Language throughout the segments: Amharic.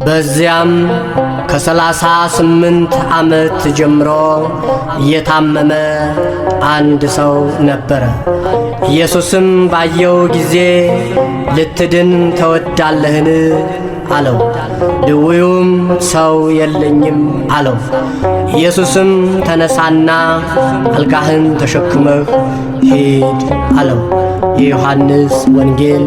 በዚያም ከ38 ዓመት ጀምሮ የታመመ አንድ ሰው ነበረ። ኢየሱስም ባየው ጊዜ ልትድን ተወዳለህን? አለው። ድውዩም ሰው የለኝም አለው። ኢየሱስም ተነሳና አልጋህን ተሸክመህ ሂድ አለው። የዮሐንስ ወንጌል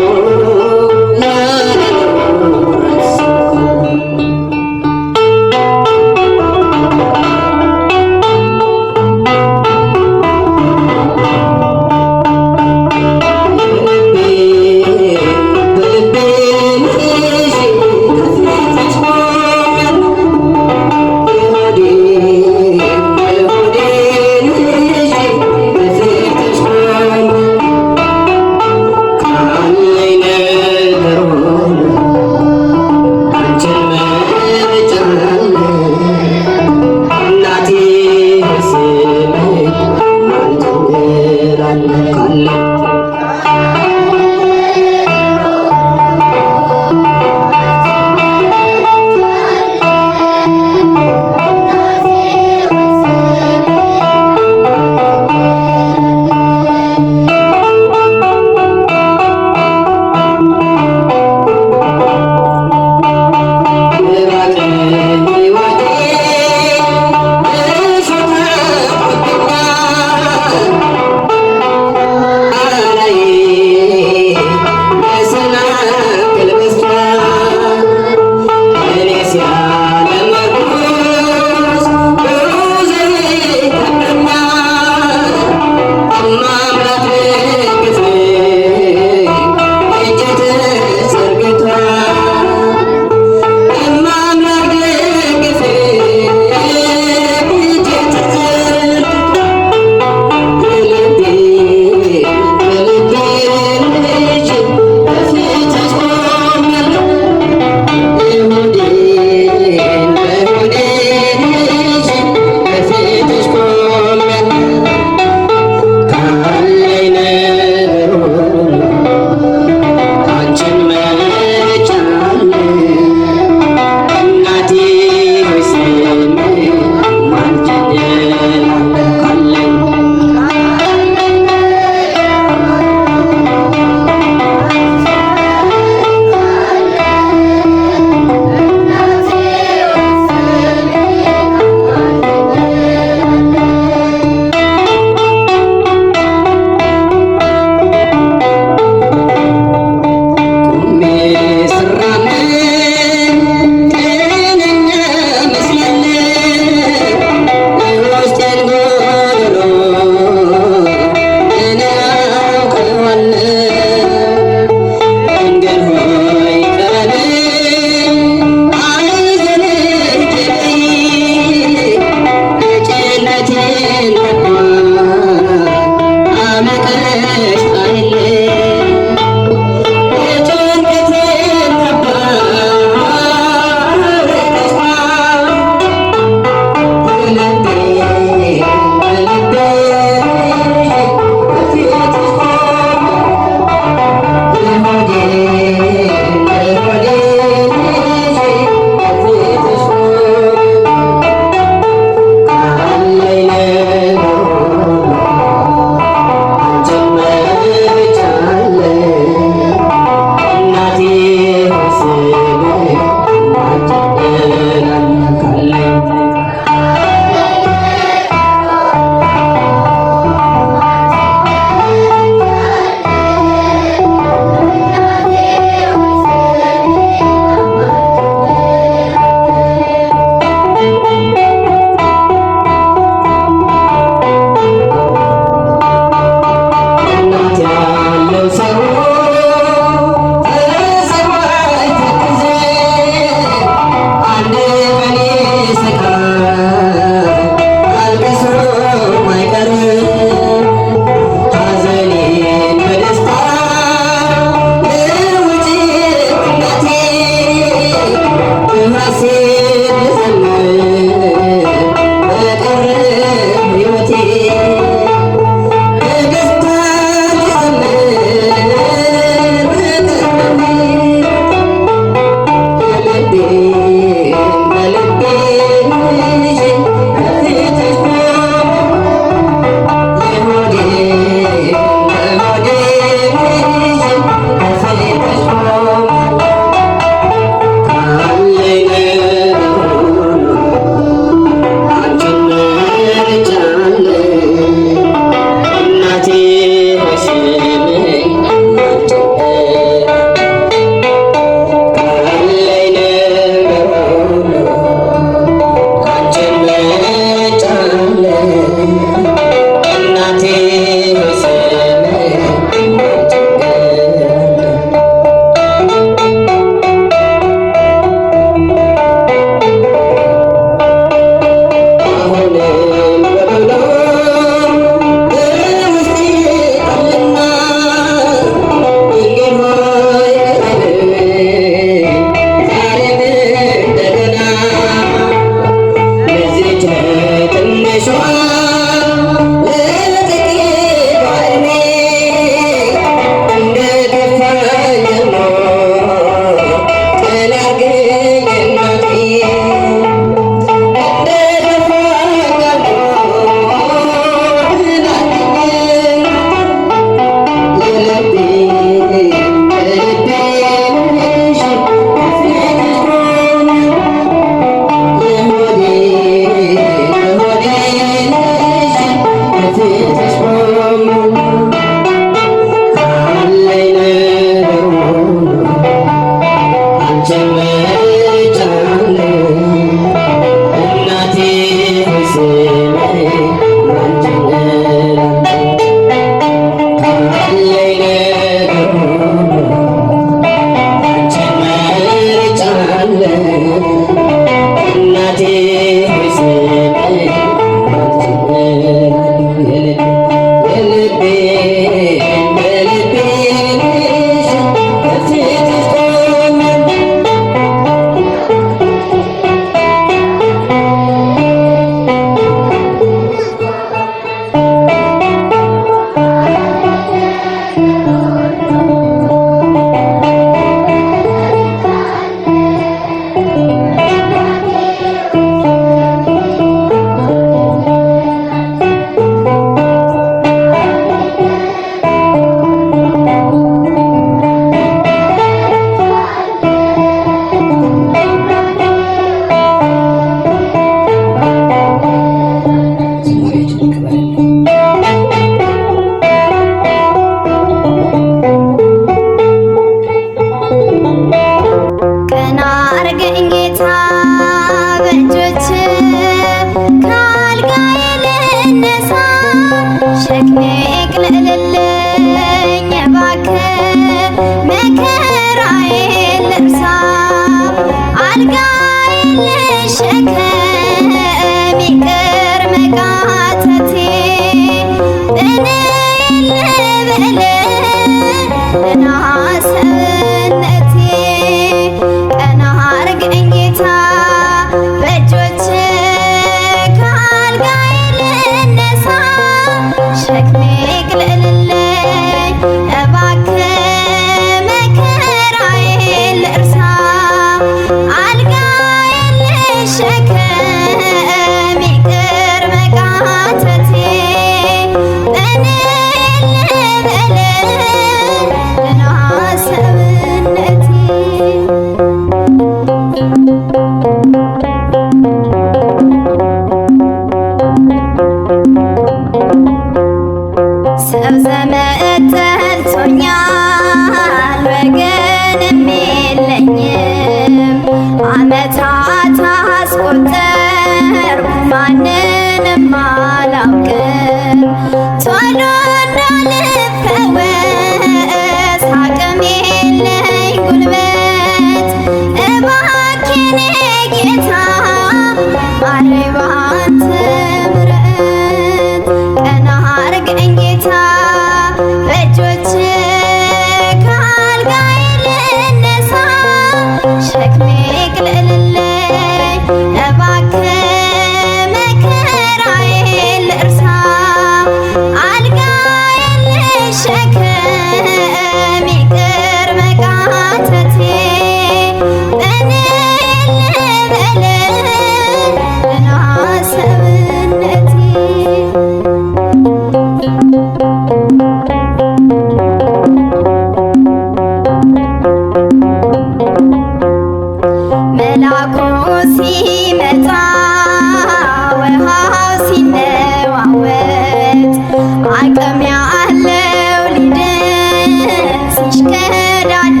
ወደ ዓለም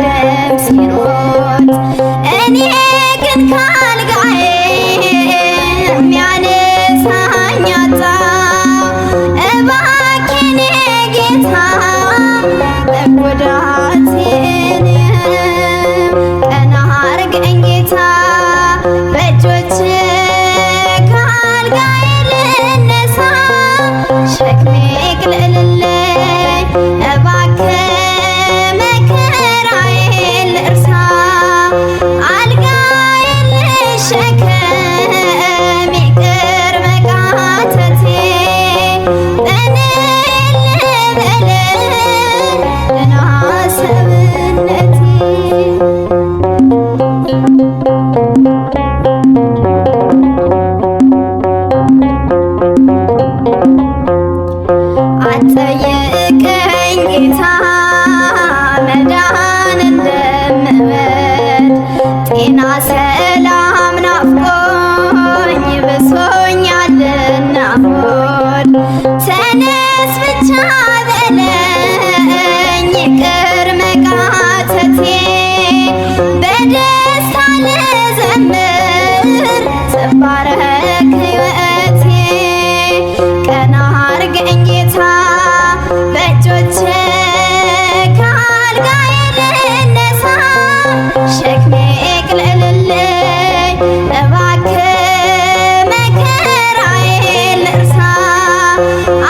ሲሮጥ እኔ ግን ካልጋዬ የሚያነሳኝ አጣሁ። እባክህ ጌታ መጎዳቴን ቀና አርገኝ ጌታ በእጆችህ ካልጋዬ ልነሳ ሸክሜ ይቅለልልኝ እባክህ መከራዬን ልርሳ አልጋዬን ልሸከም ይቅር መቃተቴ እኔ ልበል ደህና ሰውነቴ አትጠይቀኝ ጌታ መዳን እንደምወድ ጤና ሰላም ናፍቆኝ ብሶኛልና ሆድ ተነስ ብቻ በለኝ ይቅር መቃተቴ በደስታ ልዘምር ትባረክ ሕይወቴ ቀና አርገኝ ጌታ በእጆችህ ካልጋዬ ልነሳ ሸክሜ ይቅለልልኝ እባክህ መከራዬን ልርሳ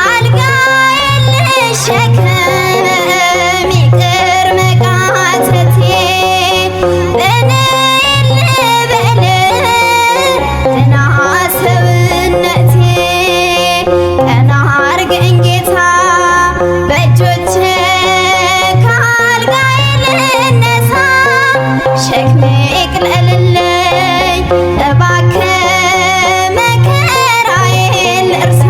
አልጋዬን ልሸከም ይቅር መቃተቴ እኔ ልበል ደህና ሰውነቴ ቀና አርገኝ ጌታ በእጆችህ ካልጋዬ ልነሳ ሸክሜ ይቅለልልኝ እባክህ መከራዬን ልርሳ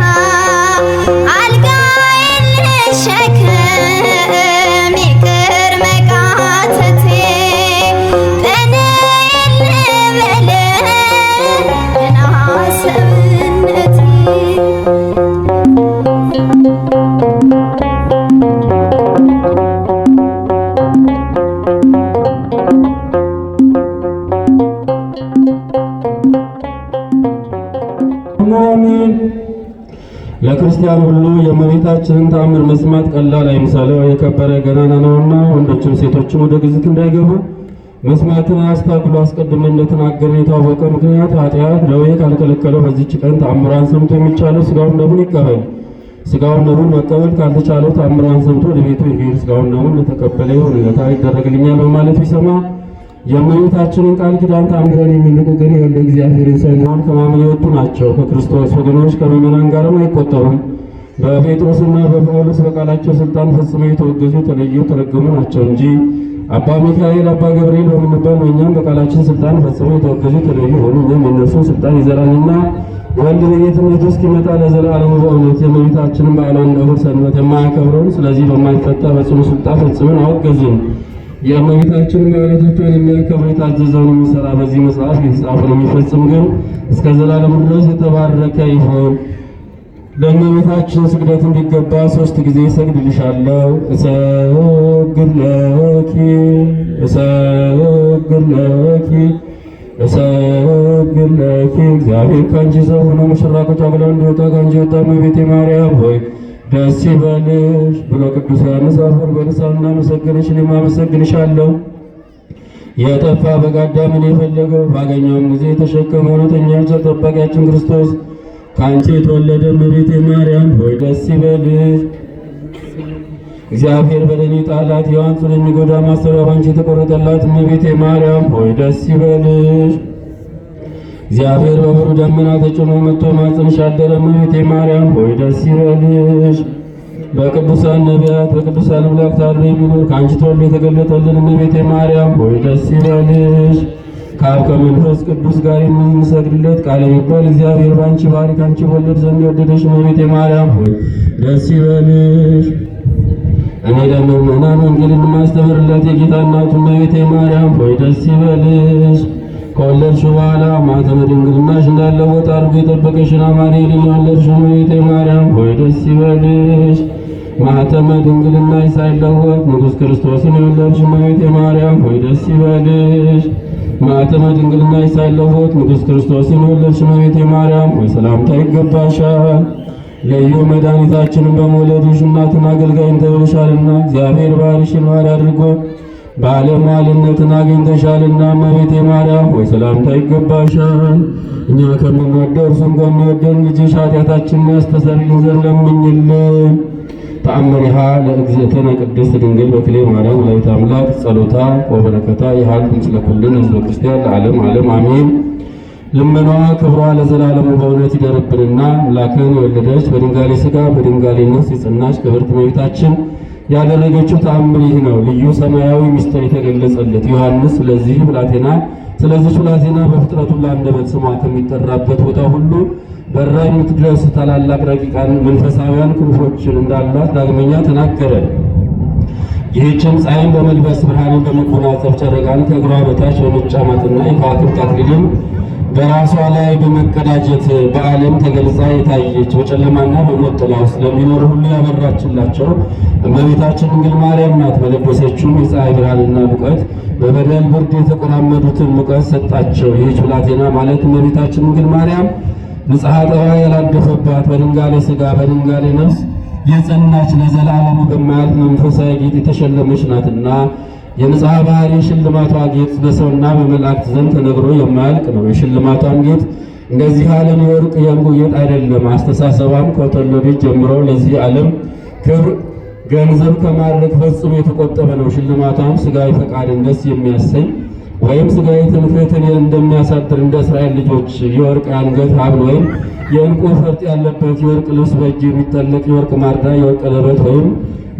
አልጋዬን ልሸከም ይቅር መቃተቴ እኔ ልበል ደህና ሰውነቴ አሜን። ለክርስቲያን ሁሉ የእመቤታችንን ተአምር መስማት ቀላል አይምሰለው፣ የከበረ ገናና ነውና ወንዶችም ሴቶችም ወደ ግዝት እንዳይገቡ መስማትን አያስታክሉ። አስቀድመን እንደተናገርን የታወቀ ምክንያት ኃጢአት ደዌ ካልከለከለው በዚች ቀን ተአምሯን ሰምቶ የሚቻለው ሥጋውን ደሙን ይቀበል። ሥጋውን ደሙን መቀበል ካልተቻለው ተአምሯን ሰምቶ ወደ ቤቱ ይሄድ። ሥጋውን ደሙን ለተቀበለ ይሁንለታ ይደረግልኛል በማለት ቢሰማ የእመቤታችንን ቃል ኪዳን ተአምረን የሚንቁ ግን የወልደ እግዚአብሔርን ሰው መሆን ከማመን የወጡ ናቸው። ከክርስቶስ ወገኖች ከምዕመናን ጋርም አይቆጠሩም። በጴጥሮስና በጳውሎስ በቃላቸው ሥልጣን ፈጽመው የተወገዙ የተለዩ የተረገሙ ናቸው እንጂ አባ ሚካኤል፣ አባ ገብርኤል በምንባል እኛም በቃላችን ሥልጣን ፈጽመው የተወገዙ የተለዩ ሆኑ። እኛም የእነርሱን ሥልጣን ይዘራልና ወልድ በጌትነቱ እስኪመጣ ለዘላለሙ በእውነት የእመቤታችንን በዓሏን እሑድ ሰንበት የማያከብረውን ስለዚህ በማይፈታ በጽኑ ሥልጣን ፈጽመን አወገዝን። የእመቤታችንን በዓላቶቿን የሚያከብር የታዘዘውን የሚሠራ በዚህ መጽሐፍ የተጻፈውን የሚፈጽም ግን እስከ ዘላለሙ ድረስ የተባረከ ይሁን። ለእመቤታችን ስግደት እንዲገባ 3 ጊዜ እሰግድልሻለሁ። እሰግድ ለኪ እሰግድ ለኪ እሰግድ ለኪ። እግዚአብሔር ከአንቺ ሰው ሆኖ ሙሽራ ከጫጉላ እንዲወጣ ከአንቺ ወጣ። እመቤቴ ማርያም ሆይ ደስ ይበልሽ ብሎ ቅዱስ ዮሐንስ አፈወርቅ በልሳኑ እናመሰግንሽ፣ እኔም አመሰግንሻለሁ። የጠፋ በግ አዳምን የፈለገው ባገኘውም ጊዜ የተሸከመው እውነተኛ ጠባቂያችን ክርስቶስ ከአንቺ የተወለደ እመቤቴ ማርያም ሆይ ደስ ይበልሽ። እግዚአብሔር በደኔ ጣላት የዋንቱን የሚጎዳ ማሰሪያ ባንቺ የተቆረጠላት እመቤቴ ማርያም ሆይ ደስ ይበልሽ። እግዚአብሔር በብሩህ ደመና ተጭኖ መጥቶ ማኅፀንሽ አደረ እመቤቴ ማርያም ሆይ ደስ ይበልሽ። በቅዱሳን ነቢያት በቅዱሳን መላእክት አድሮ የሚኖር ከአንቺ ተወልዶ የተገለጠልን እመቤቴ ማርያም ሆይ ደስ ይበልሽ። ከአብ ከመንፈስ ቅዱስ ጋር የምንሰግድለት ቃል የሚባል እግዚአብሔር በአንቺ ባሕርይ ከአንቺ ወለድ ዘንድ የወደደሽ እመቤቴ ማርያም ሆይ ደስ ይበልሽ። እኔ ለምእመናን ወንጌልን የማስተምርላት የጌታ እናቱ እመቤቴ ማርያም ሆይ ደስ ይበልሽ። ከወለድሽ በኋላ ማኅተመ ድንግልናሽ እንዳይለወጥ አድርጎ የጠበቀሽን አማኑኤልን የወለድሽ እመቤቴ ማርያም ሆይ ደስ ይበልሽ። ማኅተመ ድንግልና ሳይለወጥ ንጉሥ ክርስቶስን የወለድሽ እመቤቴ ማርያም ሆይ ደስ ይበልሽ። ማኅተመ ድንግልና ሳይለወጥ ንጉሥ ክርስቶስን የወለድሽ እመቤቴ ማርያም ሆይ ሰላምታ ይገባሻል። ልዩ መድኃኒታችንን በመውለድሽ እናትን አገልጋይን ተብለሻልና እግዚአብሔር ባሕርይሽን ባሕርይ አድርጎ ባለሟልነትን አግኝተሻልና እመቤቴ ማርያም ሆይ ሰላምታ ይገባሻል። እኛ ከምንወደው እርሱም ከሚወደን ልጅሽ ኃጢአታችንን ያስተሰርይልን ዘንድ ለምኝልን። ተአምሪሃ ለእግዝእትነ ቅድስት ድንግል በክሌ ማርያም ወላዲተ አምላክ ጸሎታ ወበረከታ ይሃሉ ምስለ ኩልነ ሕዝበ ክርስቲያን ለዓለም ዓለም አሜን። ልመናዋ ክብሯ ለዘላለሙ በእውነት ይደርብንና አምላክን የወለደች በድንጋሌ ሥጋ በድንጋሌ ነፍስ የጸናች ክብርት እመቤታችን ያደረገችው ተአምር ይህ ነው። ልዩ ሰማያዊ ምስጢር የተገለጸለት ዮሐንስ ስለዚህ ብላቴና በፍጥረቱ ለአንደበት ስሟ ከሚጠራበት ቦታ ሁሉ በራ የምትደርስ ታላላቅ ረቂቃን መንፈሳውያን ክንፎችን እንዳላት ዳግመኛ ተናገረ። ይህችም ፀሐይን በመልበስ ብርሃንን በመጎናጸፍ ጨረቃን ከእግሯ በታች በመጫማትና የከዋክብት አክሊልን በራሷ ላይ በመቀዳጀት በዓለም ተገልጻ የታየች በጨለማና በሞት ጥላ ውስጥ ለሚኖሩ ሁሉ ያበራችላቸው እመቤታችን ድንግል ማርያም ናት። በለበሰችውም የፀሐይ ብርሃንና ሙቀት በበደል ብርድ የተቆራመዱትን ሙቀት ሰጣቸው። ይህች ብላቴና ማለት እመቤታችን ድንግል ማርያም ንጽሐ ጠባይ ያላደፈባት በድንጋሌ ሥጋ በድንጋሌ ነፍስ የጸናች ለዘላለሙ በማያልፍ መንፈሳዊ ጌጥ የተሸለመች ናትና የንጽሐ ባህሪ ሽልማቷ ጌጥ በሰውና በመላእክት ዘንድ ተነግሮ የማያልቅ ነው። የሽልማቷም ጌጥ እንደዚህ ዓለም የወርቅ የዕንቁ ጌጥ አይደለም። አስተሳሰቧም ከተወለደች ጀምሮ ለዚህ ዓለም ክብር ገንዘብ ከማድረግ ፈጽሞ የተቆጠበ ነው። ሽልማቷም ሥጋዊ ፈቃድን ደስ የሚያሰኝ ወይም ሥጋዊ ትምክህትን እንደሚያሳድር እንደ እስራኤል ልጆች የወርቅ አንገት ሐብል ወይም የዕንቁ ፈርጥ ያለበት የወርቅ ልብስ፣ በእጅ የሚጠለቅ የወርቅ ማርዳ፣ የወርቅ ቀለበት ወይም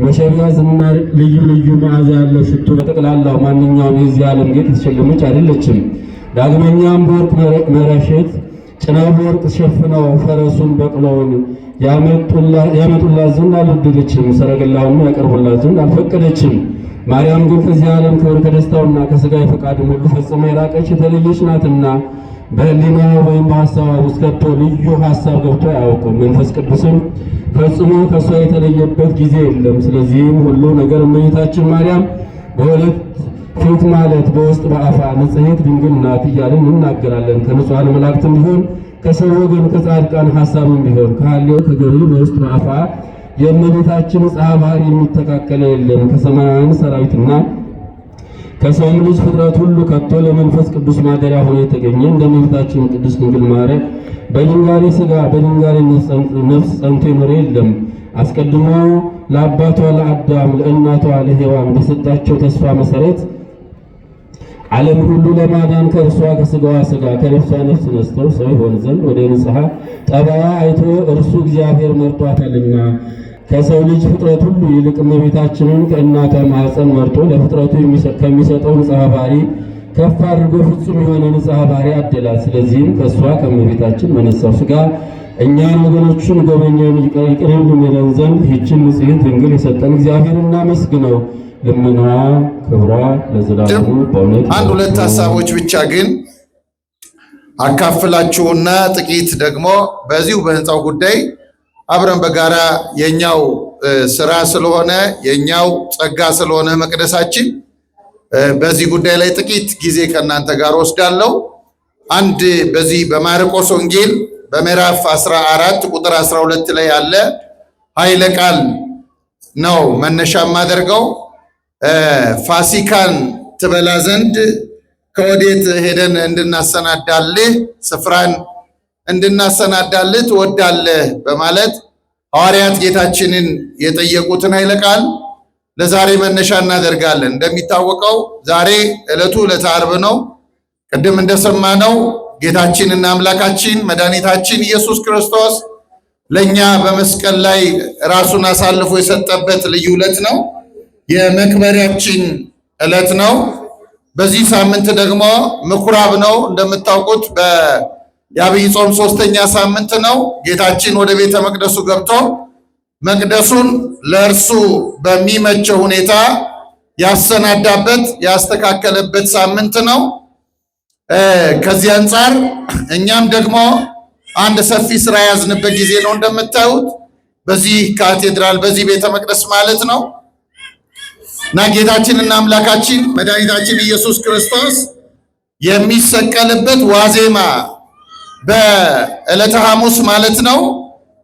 መሸቢያ፣ ዝናር፣ ልዩ ልዩ መዓዛ ያለው ሽቱ፣ በጠቅላላው ማንኛውም የዚህ ዓለም ጌጥ የተሸለመች አይደለችም። ዳግመኛም በወርቅ መረሸት ጭነው በወርቅ ሸፍነው ፈረሱን በቅሎውን ያመጡላት ዘንድ አልወደደችም። ሰረገላውንም ያቀርቡላት ዘንድ አልፈቀደችም። ማርያም ግን ከዚህ ዓለም ክብር ከደስታውና ከሥጋዊ ፈቃድ ሁሉ ፈጽማ የራቀች የተለየች ናትና በሕሊናዋ ወይም በሐሳቧ ውስጥ ከቶ ልዩ ሐሳብ ገብቶ አያውቅም። መንፈስ ቅዱስም ፈጽሞ ከእሷ የተለየበት ጊዜ የለም። ስለዚህም ሁሉ ነገር እመቤታችን ማርያም በሁለት ፊት ማለት በውስጥ በአፋ ንጽሕት ድንግል ናት እያልን እናገራለን። ከንጹሐን መላእክትም ቢሆን ከሰው ወገን ከጻድቃን ሐሳብም ቢሆን ከሐሌው ከገብርኤል በውስጥ በአፋ የእመቤታችን ንጽሐ ባህሪ የሚተካከለ የለም። ከሰማያውያን ሰራዊትና ከሰውም ልጅ ፍጥረት ሁሉ ከቶ ለመንፈስ ቅዱስ ማደሪያ ሆኖ የተገኘ እንደ እመቤታችን ቅድስት ድንግል ማርያም በድንጋሌ ሥጋ በድንጋሌ ነፍስ ጸንቶ የኖረ የለም። አስቀድሞ ለአባቷ ለአዳም ለእናቷ ለሔዋን በሰጣቸው ተስፋ መሰረት ዓለም ሁሉ ለማዳን ከእርሷ ከሥጋዋ ሥጋ ከነፍሷ ነፍስ ነስተው ሰው ይሆን ዘንድ ወደ ንጽሐ ጠባያ አይቶ እርሱ እግዚአብሔር መርጧታልና ከሰው ልጅ ፍጥረት ሁሉ ይልቅ እመቤታችንን ከእናቷ ማኅፀን መርጦ ለፍጥረቱ ከሚሰጠው ንጽሐ ባህሪ ከፍ አድርጎ ፍጹም የሆነ ንጽሐ ባህሪ አደላት። ስለዚህም ከእሷ ከእመቤታችን በነሳው ሥጋ እኛን ወገኖቹን ጎበኘን ይቅር ይለን ዘንድ ይህችን ንጽሕት ድንግል የሰጠን እግዚአብሔር እናመስግነው። ልመናዋ ክብሯ ለዘላለሙ በእውነት። አንድ ሁለት ሐሳቦች ብቻ ግን አካፍላችሁና ጥቂት ደግሞ በዚሁ በህንፃው ጉዳይ አብረን በጋራ የኛው ስራ ስለሆነ የኛው ጸጋ ስለሆነ መቅደሳችን በዚህ ጉዳይ ላይ ጥቂት ጊዜ ከእናንተ ጋር ወስዳለሁ። አንድ በዚህ በማርቆስ ወንጌል በምዕራፍ 14 ቁጥር 12 ላይ ያለ ኃይለ ቃል ነው መነሻ የማደርገው። ፋሲካን ትበላ ዘንድ ከወዴት ሄደን እንድናሰናዳልህ ስፍራን እንድናሰናዳልህ ትወዳለህ በማለት ሐዋርያት ጌታችንን የጠየቁትን ኃይለ ቃል ለዛሬ መነሻ እናደርጋለን። እንደሚታወቀው ዛሬ ዕለቱ ዕለተ ዓርብ ነው። ቅድም እንደሰማነው ጌታችንና አምላካችን መድኃኒታችን ኢየሱስ ክርስቶስ ለኛ በመስቀል ላይ ራሱን አሳልፎ የሰጠበት ልዩ ዕለት ነው። የመክበሪያችን ዕለት ነው። በዚህ ሳምንት ደግሞ ምኩራብ ነው። እንደምታውቁት የአብይ ጾም 3ኛ ሳምንት ነው። ጌታችን ወደ ቤተ መቅደሱ ገብቶ መቅደሱን ለእርሱ በሚመቸው ሁኔታ ያሰናዳበት ያስተካከለበት ሳምንት ነው። ከዚህ አንጻር እኛም ደግሞ አንድ ሰፊ ስራ ያዝንበት ጊዜ ነው። እንደምታዩት በዚህ ካቴድራል በዚህ ቤተ መቅደስ ማለት ነው። እና ጌታችንና አምላካችን መድኃኒታችን ኢየሱስ ክርስቶስ የሚሰቀልበት ዋዜማ በዕለተ ሐሙስ ማለት ነው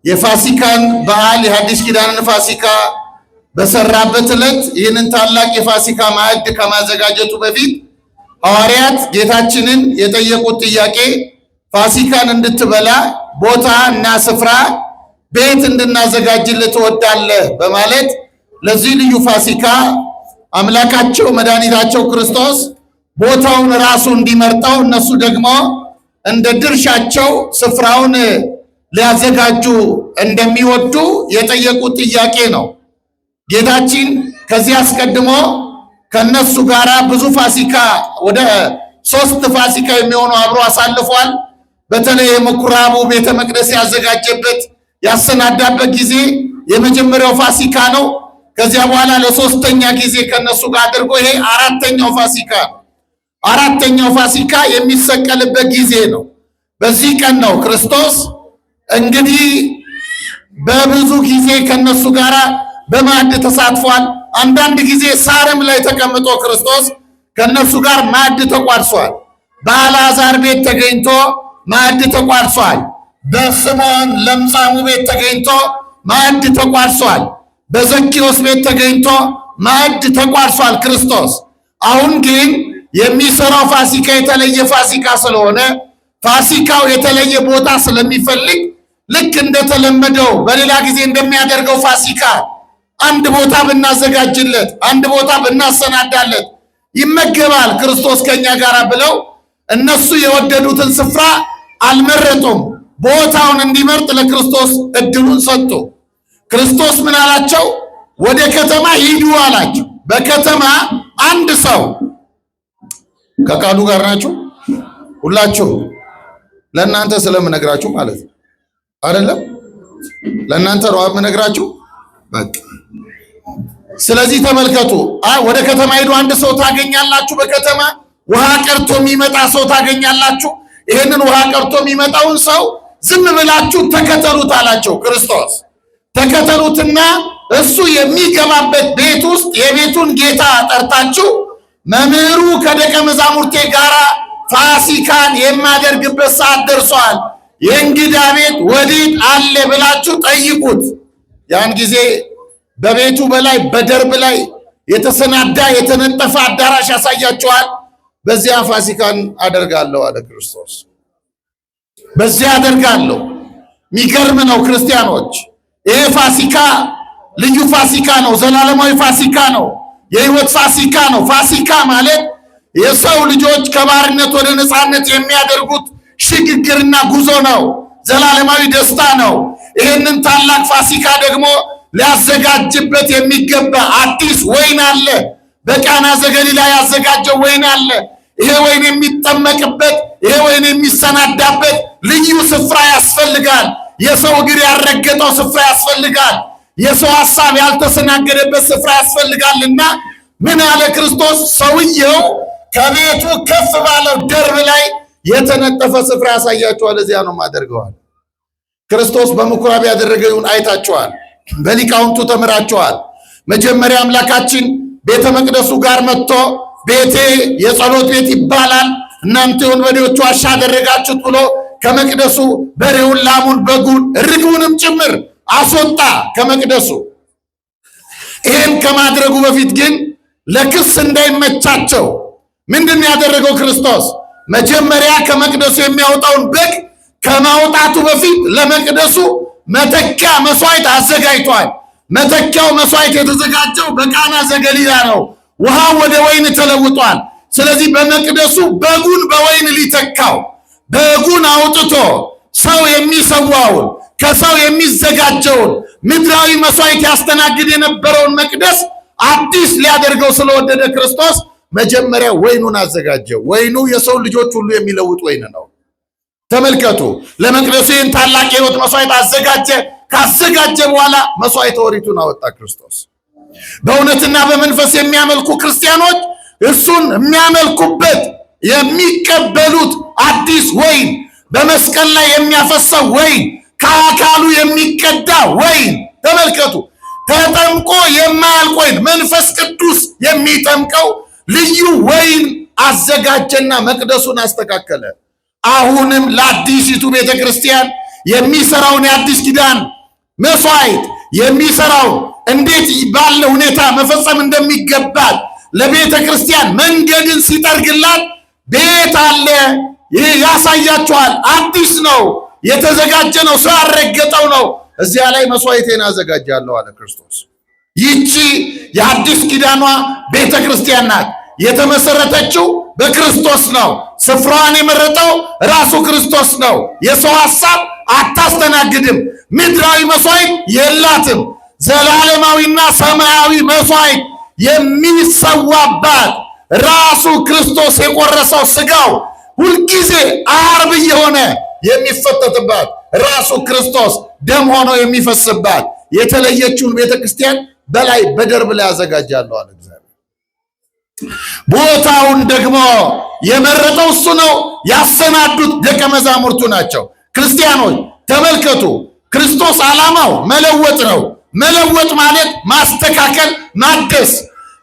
የፋሲካን በዓል የሐዲስ ኪዳንን ፋሲካ በሰራበት ዕለት ይህንን ታላቅ የፋሲካ ማዕድ ከማዘጋጀቱ በፊት ሐዋርያት ጌታችንን የጠየቁት ጥያቄ ፋሲካን እንድትበላ ቦታ እና ስፍራ ቤት እንድናዘጋጅልህ ትወዳለህ በማለት ለዚህ ልዩ ፋሲካ አምላካቸው መድኃኒታቸው ክርስቶስ ቦታውን ራሱ እንዲመርጠው እነሱ ደግሞ እንደ ድርሻቸው ስፍራውን ሊያዘጋጁ እንደሚወዱ የጠየቁት ጥያቄ ነው። ጌታችን ከዚህ አስቀድሞ ከነሱ ጋር ብዙ ፋሲካ ወደ 3 ፋሲካ የሚሆኑ አብሮ አሳልፏል። በተለይ የምኩራቡ ቤተ መቅደስ ያዘጋጀበት ያሰናዳበት ጊዜ የመጀመሪያው ፋሲካ ነው። ከዚያ በኋላ ለሶስተኛ ጊዜ ከነሱ ጋር አድርጎ ይሄ አራተኛው ፋሲካ የሚሰቀልበት ጊዜ ነው። በዚህ ቀን ነው ክርስቶስ እንግዲህ በብዙ ጊዜ ከነሱ ጋር በማዕድ ተሳትፏል። አንዳንድ ጊዜ ሳርም ላይ ተቀምጦ ክርስቶስ ከነሱ ጋር ማዕድ ተቋድሷል። በአልዓዛር ቤት ተገኝቶ ማዕድ ተቋድሷል። በስምዖን ለምጻሙ ቤት ተገኝቶ ማዕድ ተቋድሷል። በዘኪዮስ ቤት ተገኝቶ ማዕድ ተቋድሷል ክርስቶስ። አሁን ግን የሚሰራው ፋሲካ የተለየ ፋሲካ ስለሆነ ፋሲካው የተለየ ቦታ ስለሚፈልግ ልክ እንደተለመደው በሌላ ጊዜ እንደሚያደርገው ፋሲካ አንድ ቦታ ብናዘጋጅለት፣ አንድ ቦታ ብናሰናዳለት ይመገባል ክርስቶስ ከኛ ጋር ብለው እነሱ የወደዱትን ስፍራ አልመረጡም። ቦታውን እንዲመርጥ ለክርስቶስ እድሉን ሰጡ። ክርስቶስ ምን አላቸው? ወደ ከተማ ሂዱ አላቸው። በከተማ አንድ ሰው ከቃሉ ጋር ናችሁ ሁላችሁ ለእናንተ ስለምነግራችሁ ማለት ነው አይደለም? ለእናንተ ነው የምነግራችሁ። በቃ ስለዚህ ተመልከቱ። ወደ ከተማ ሂዱ፣ አንድ ሰው ታገኛላችሁ። በከተማ ውሃ ቀርቶ የሚመጣ ሰው ታገኛላችሁ። ይህንን ውሃ ቀርቶ የሚመጣውን ሰው ዝም ብላችሁ ተከተሉት አላቸው ክርስቶስ። ተከተሉትና እሱ የሚገባበት ቤት ውስጥ የቤቱን ጌታ ጠርታችሁ መምህሩ ከደቀ መዛሙርቴ ጋር ፋሲካን የማደርግበት ሰዓት ደርሷል፣ የእንግዳ ቤት ወዴት አለ ብላችሁ ጠይቁት። ያን ጊዜ በቤቱ በላይ በደርብ ላይ የተሰናዳ የተነጠፈ አዳራሽ ያሳያችኋል። በዚያ ፋሲካን አደርጋለሁ አለ ክርስቶስ። በዚያ አደርጋለሁ። የሚገርም ነው ክርስቲያኖች። ይሄ ፋሲካ ልዩ ፋሲካ ነው። ዘላለማዊ ፋሲካ ነው። የሕይወት ፋሲካ ነው። ፋሲካ ማለት የሰው ልጆች ከባርነት ወደ ነፃነት የሚያደርጉት ሽግግርና ጉዞ ነው። ዘላለማዊ ደስታ ነው። ይህንን ታላቅ ፋሲካ ደግሞ ሊያዘጋጅበት የሚገባ አዲስ ወይን አለ። በቃና ዘገሊላ ያዘጋጀው ወይን አለ። ይሄ ወይን የሚጠመቅበት፣ ይሄ ወይን የሚሰናዳበት ልዩ ስፍራ ያስፈልጋል። የሰው እግር ያልረገጠው ስፍራ ያስፈልጋል። የሰው ሐሳብ ያልተሰናገደበት ስፍራ ያስፈልጋልና ምን አለ ክርስቶስ? ሰውየው ከቤቱ ከፍ ባለው ደርብ ላይ የተነጠፈ ስፍራ ያሳያቸዋል። እዚያ ነው ማደርገዋል። ክርስቶስ በምኩራብ ያደረገውን አይታቸዋል። በሊቃውንቱ ተምራቸዋል። መጀመሪያ አምላካችን ቤተ መቅደሱ ጋር መጥቶ ቤቴ የጸሎት ቤት ይባላል፣ እናንተ የወንበዴዎች ዋሻ አደረጋችሁት ብሎ ከመቅደሱ በሬውን፣ ላሙን፣ በጉን፣ ርግቡንም ጭምር አስወጣ ከመቅደሱ። ይህን ከማድረጉ በፊት ግን ለክስ እንዳይመቻቸው ምንድን ያደረገው ክርስቶስ? መጀመሪያ ከመቅደሱ የሚያወጣውን በግ ከማውጣቱ በፊት ለመቅደሱ መተኪያ መስዋዕት አዘጋጅቷል። መተኪያው መስዋዕት የተዘጋጀው በቃና ዘገሊላ ነው። ውሃው ወደ ወይን ተለውጧል። ስለዚህ በመቅደሱ በጉን በወይን ሊተካው በጉን አውጥቶ ሰው የሚሰዋውን ከሰው የሚዘጋጀውን ምድራዊ መስዋዕት ያስተናግድ የነበረውን መቅደስ አዲስ ሊያደርገው ስለወደደ ክርስቶስ መጀመሪያ ወይኑን አዘጋጀው። ወይኑ የሰው ልጆች ሁሉ የሚለውጥ ወይን ነው። ተመልከቱ። ለመቅደሱ ይህን ታላቅ የሕይወት መስዋዕት አዘጋጀ። ካዘጋጀ በኋላ መስዋዕተ ኦሪቱን አወጣ ክርስቶስ። በእውነትና በመንፈስ የሚያመልኩ ክርስቲያኖች እርሱን የሚያመልኩበት የሚቀበሉት አዲስ ወይን፣ በመስቀል ላይ የሚያፈሰው ወይን፣ ከአካሉ የሚቀዳ ወይን ተመልከቱ። ተጠምቆ የማያልቅ ወይን መንፈስ ቅዱስ የሚጠምቀው ልዩ ወይን አዘጋጀና መቅደሱን አስተካከለ። አሁንም ለአዲሲቱ ቤተክርስቲያን የሚሰራውን የአዲስ ኪዳን መስዋዕት የሚሰራው እንዴት ባለ ሁኔታ መፈጸም እንደሚገባት ለቤተ ክርስቲያን መንገድን ሲጠርግላት ቤት አለ። ይህ ያሳያቸዋል። አዲስ ነው፣ የተዘጋጀ ነው፣ ሰው ያረገጠው ነው። እዚያ ላይ መስዋዕቴን አዘጋጃለሁ አለ ክርስቶስ። ይቺ የአዲስ ኪዳኗ ቤተ ክርስቲያን ናት። የተመሰረተችው በክርስቶስ ነው። ስፍራዋን የመረጠው ራሱ ክርስቶስ ነው። የሰው ሐሳብ አታስተናግድም። ምድራዊ መስዋዕት የላትም። ዘላለማዊና ሰማያዊ መስዋዕት የሚሰዋባት ራሱ ክርስቶስ የቆረሰው ስጋው ሁልጊዜ ዓርብ የሆነ የሚፈተትባት ራሱ ክርስቶስ ደም ሆኖ የሚፈስባት የተለየችውን ቤተክርስቲያን በላይ በደርብ ላይ አዘጋጃለሁ አለ እግዚአብሔር። ቦታውን ደግሞ የመረጠው እሱ ነው። ያሰናዱት ደቀ መዛሙርቱ ናቸው። ክርስቲያኖች ተመልከቱ። ክርስቶስ ዓላማው መለወጥ ነው። መለወጥ ማለት ማስተካከል፣ ማደስ፣